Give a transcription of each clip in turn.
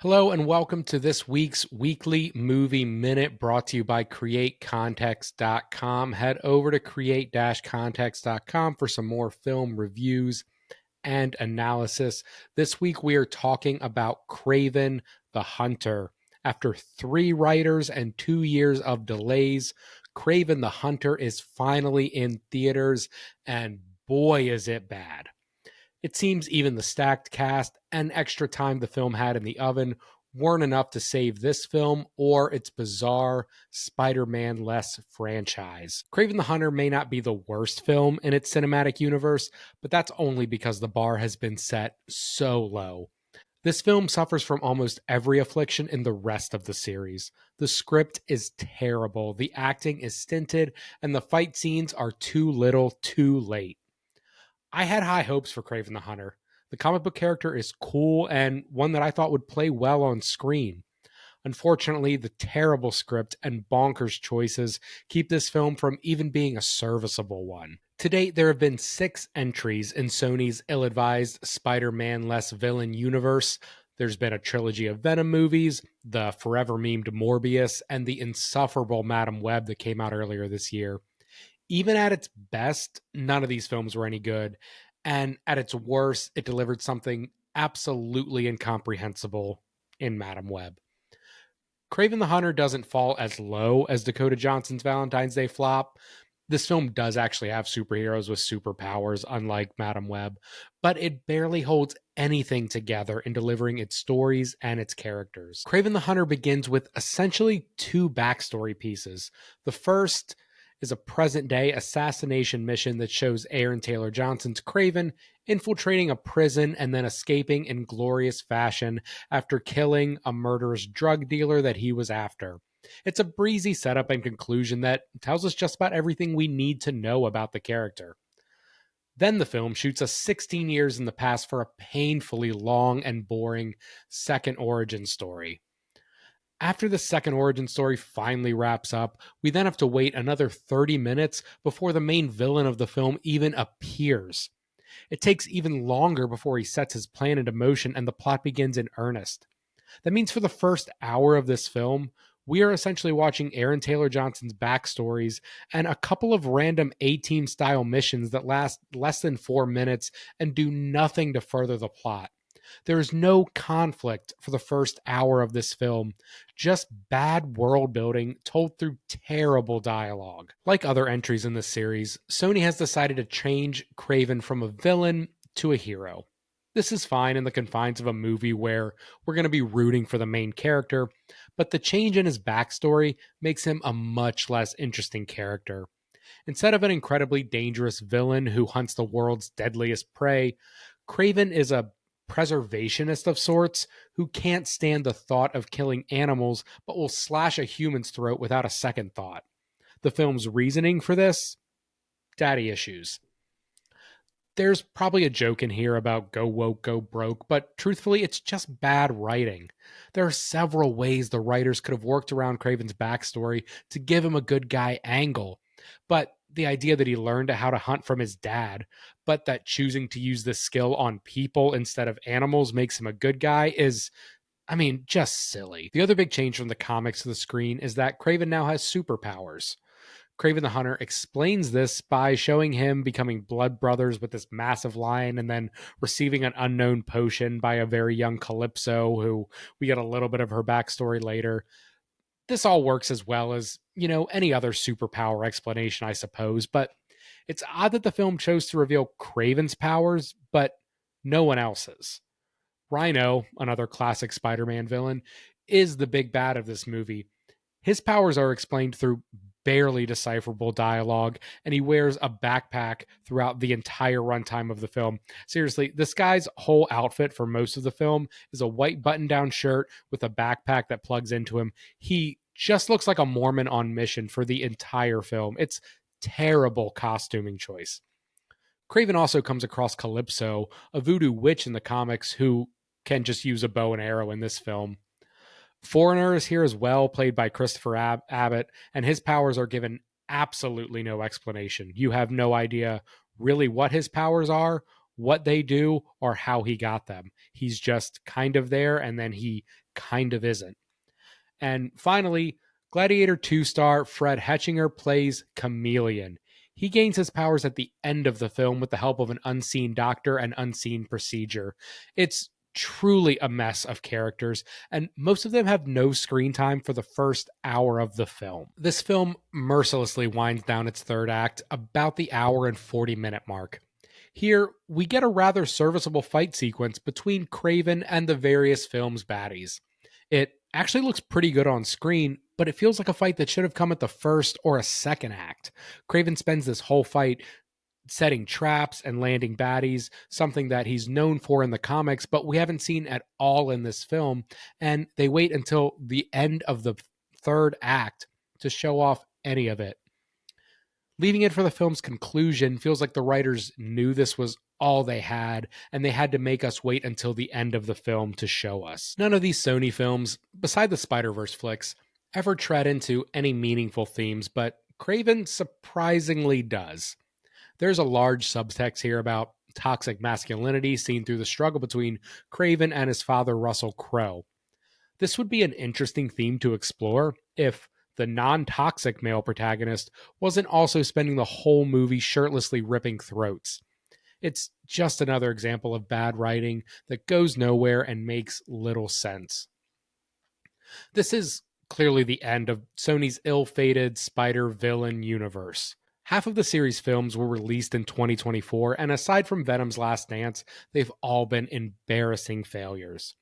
Hello and welcome to this week's weekly movie minute brought to you by createcontext.com. Head over to create-context.com for some more film reviews and analysis. This week we are talking about Kraven the Hunter. After 3 writers and 2 years of delays, Kraven the Hunter is finally in theaters, and boy is it bad. It seems even the stacked cast and extra time the film had in the oven weren't enough to save this film or its bizarre Spider-Man-less franchise. Kraven the Hunter may not be the worst film in its cinematic universe, but that's only because the bar has been set so low. This film suffers from almost every affliction in the rest of the series. The script is terrible, the acting is stinted, and the fight scenes are too little, too late. I had high hopes for Kraven the Hunter. The comic book character is cool and one that I thought would play well on screen. Unfortunately, the terrible script and bonkers choices keep this film from even being a serviceable one. To date, there have been 6 entries in Sony's ill-advised Spider-Man-less villain universe. There's been a trilogy of Venom movies, the forever memed Morbius, and the insufferable Madam Web that came out earlier this year. Even at its best, none of these films were any good. And at its worst, it delivered something absolutely incomprehensible in Madam Web. Kraven the Hunter doesn't fall as low as Dakota Johnson's Valentine's Day flop. This film does actually have superheroes with superpowers, unlike Madam Web, but it barely holds anything together in delivering its stories and its characters. Kraven the Hunter begins with essentially 2 backstory pieces. The first is a present-day assassination mission that shows Aaron Taylor Johnson's Kraven infiltrating a prison and then escaping in glorious fashion after killing a murderous drug dealer that he was after. It's a breezy setup and conclusion that tells us just about everything we need to know about the character. Then the film shoots us 16 years in the past for a painfully long and boring second origin story. After the second origin story finally wraps up, we then have to wait another 30 minutes before the main villain of the film even appears. It takes even longer before he sets his plan into motion and the plot begins in earnest. That means for the first hour of this film, we are essentially watching Aaron Taylor Johnson's backstories and a couple of random A-Team style missions that last less than 4 minutes and do nothing to further the plot. There is no conflict for the first hour of this film, just bad world building told through terrible dialogue. Like other entries in this series, Sony has decided to change Kraven from a villain to a hero. This is fine in the confines of a movie where we're going to be rooting for the main character, but the change in his backstory makes him a much less interesting character. Instead of an incredibly dangerous villain who hunts the world's deadliest prey, Kraven is a preservationist of sorts who can't stand the thought of killing animals but will slash a human's throat without a second thought. The film's reasoning for this? Daddy issues. There's probably a joke in here about go woke, go broke, but truthfully, it's just bad writing. There are several ways the writers could have worked around Kraven's backstory to give him a good guy angle, but the idea that he learned how to hunt from his dad, but that choosing to use this skill on people instead of animals makes him a good guy is, just silly. The other big change from the comics to the screen is that Kraven now has superpowers. Kraven the Hunter explains this by showing him becoming blood brothers with this massive lion and then receiving an unknown potion by a very young Calypso, who we get a little bit of her backstory later. This all works as well as, any other superpower explanation, I suppose, but it's odd that the film chose to reveal Kraven's powers, but no one else's. Rhino, another classic Spider-Man villain, is the big bad of this movie. His powers are explained through barely decipherable dialogue, and he wears a backpack throughout the entire runtime of the film. Seriously, this guy's whole outfit for most of the film is a white button-down shirt with a backpack that plugs into him. He just looks like a Mormon on mission for the entire film. It's terrible costuming choice. Kraven also comes across Calypso, a voodoo witch in the comics who can just use a bow and arrow in this film. Foreigner is here as well, played by Christopher Abbott, and his powers are given absolutely no explanation. You have no idea really what his powers are, what they do or how he got them. He's just kind of there, and then he kind of isn't. And finally, Gladiator 2 star Fred Hetchinger plays Chameleon. He gains his powers at the end of the film with the help of an unseen doctor and unseen procedure. It's truly a mess of characters, and most of them have no screen time for the first hour of the film. This film mercilessly winds down its third act about the hour and 40-minute mark. Here, we get a rather serviceable fight sequence between Kraven and the various film's baddies. It actually looks pretty good on screen, but it feels like a fight that should have come at the first or a second act. Kraven spends this whole fight setting traps and landing baddies, something that he's known for in the comics, but we haven't seen at all in this film. And they wait until the end of the third act to show off any of it. Leaving it for the film's conclusion feels like the writers knew this was all they had, and they had to make us wait until the end of the film to show us. None of these Sony films, beside the Spider-Verse flicks, ever tread into any meaningful themes, but Kraven surprisingly does. There's a large subtext here about toxic masculinity seen through the struggle between Kraven and his father, Russell Crowe. This would be an interesting theme to explore if the non-toxic male protagonist wasn't also spending the whole movie shirtlessly ripping throats. It's just another example of bad writing that goes nowhere and makes little sense. This is clearly the end of Sony's ill-fated Spider-Villain universe. Half of the series' films were released in 2024, and aside from Venom's Last Dance, they've all been embarrassing failures.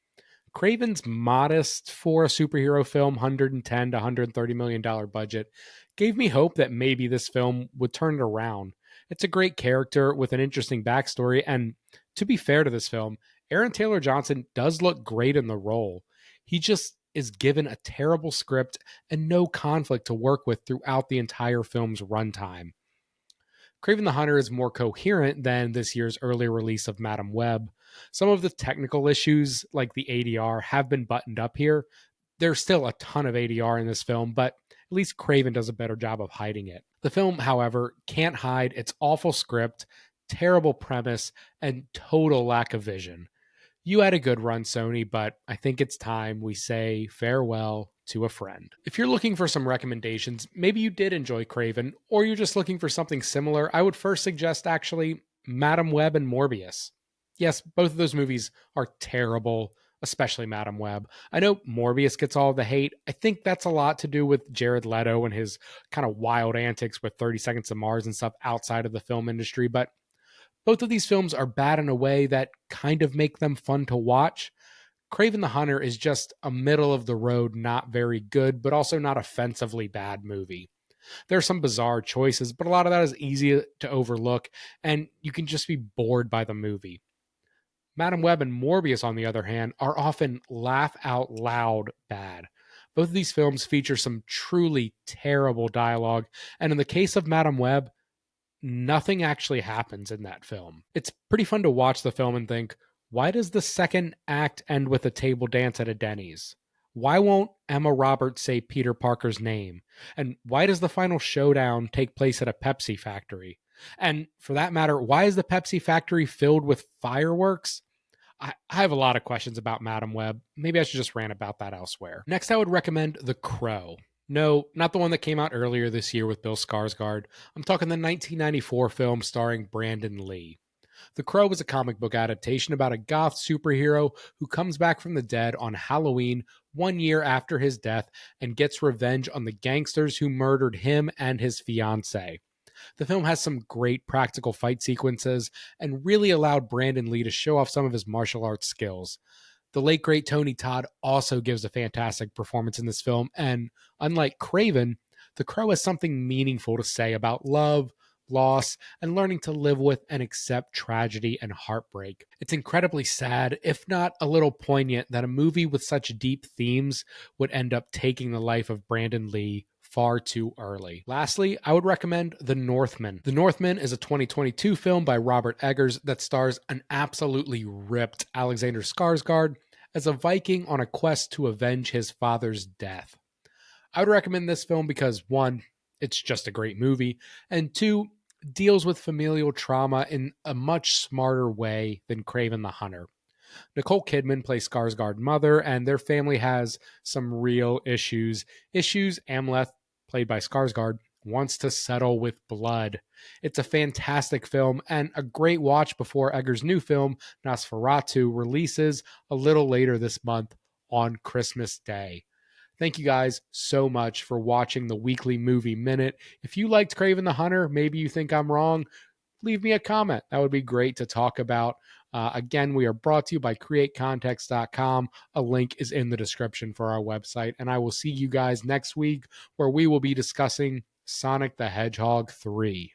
Kraven's modest, for a superhero film, $110 to $130 million budget gave me hope that maybe this film would turn it around. It's a great character with an interesting backstory, and to be fair to this film, Aaron Taylor Johnson does look great in the role. He just is given a terrible script and no conflict to work with throughout the entire film's runtime. Kraven the Hunter is more coherent than this year's earlier release of Madam Web. Some of the technical issues, like the ADR, have been buttoned up here. There's still a ton of ADR in this film, but at least Kraven does a better job of hiding it. The film, however, can't hide its awful script, terrible premise, and total lack of vision. You had a good run, Sony, but I think it's time we say farewell to a friend. If you're looking for some recommendations, maybe you did enjoy Kraven, or you're just looking for something similar, I would first suggest actually Madam Web and Morbius. Yes, both of those movies are terrible, especially Madam Web. I know Morbius gets all the hate. I think that's a lot to do with Jared Leto and his kind of wild antics with 30 Seconds to Mars and stuff outside of the film industry, but both of these films are bad in a way that kind of make them fun to watch. Kraven the Hunter is just a middle of the road, not very good, but also not offensively bad movie. There are some bizarre choices, but a lot of that is easy to overlook, and you can just be bored by the movie. Madam Web and Morbius, on the other hand, are often laugh out loud bad. Both of these films feature some truly terrible dialogue, and in the case of Madam Web, nothing actually happens in that film. It's pretty fun to watch the film and think, why does the second act end with a table dance at a Denny's? Why won't Emma Roberts say Peter Parker's name? And why does the final showdown take place at a Pepsi factory? And for that matter, why is the Pepsi factory filled with fireworks? I have a lot of questions about Madam Web. Maybe I should just rant about that elsewhere. Next, I would recommend The Crow. No, not the one that came out earlier this year with Bill Skarsgård. I'm talking the 1994 film starring Brandon Lee. The Crow is a comic book adaptation about a goth superhero who comes back from the dead on Halloween 1 year after his death and gets revenge on the gangsters who murdered him and his fiancée. The film has some great practical fight sequences and really allowed Brandon Lee to show off some of his martial arts skills. The late great Tony Todd also gives a fantastic performance in this film, and unlike Kraven, The Crow has something meaningful to say about love, loss, and learning to live with and accept tragedy and heartbreak. It's incredibly sad, if not a little poignant, that a movie with such deep themes would end up taking the life of Brandon Lee far too early. Lastly, I would recommend The Northman. The Northman is a 2022 film by Robert Eggers that stars an absolutely ripped Alexander Skarsgård as a Viking on a quest to avenge his father's death. I would recommend this film because, one, it's just a great movie, and two, deals with familial trauma in a much smarter way than Kraven the Hunter. Nicole Kidman plays Skarsgård's mother, and their family has some real issues. Issues Amleth, played by Skarsgård, wants to settle with blood. It's a fantastic film and a great watch before Egger's new film, Nosferatu, releases a little later this month on Christmas Day. Thank you guys so much for watching the weekly movie minute. If you liked Kraven the Hunter, maybe you think I'm wrong, leave me a comment. That would be great to talk about. Again, we are brought to you by createcontext.com. A link is in the description for our website. And I will see you guys next week where we will be discussing Sonic the Hedgehog 3.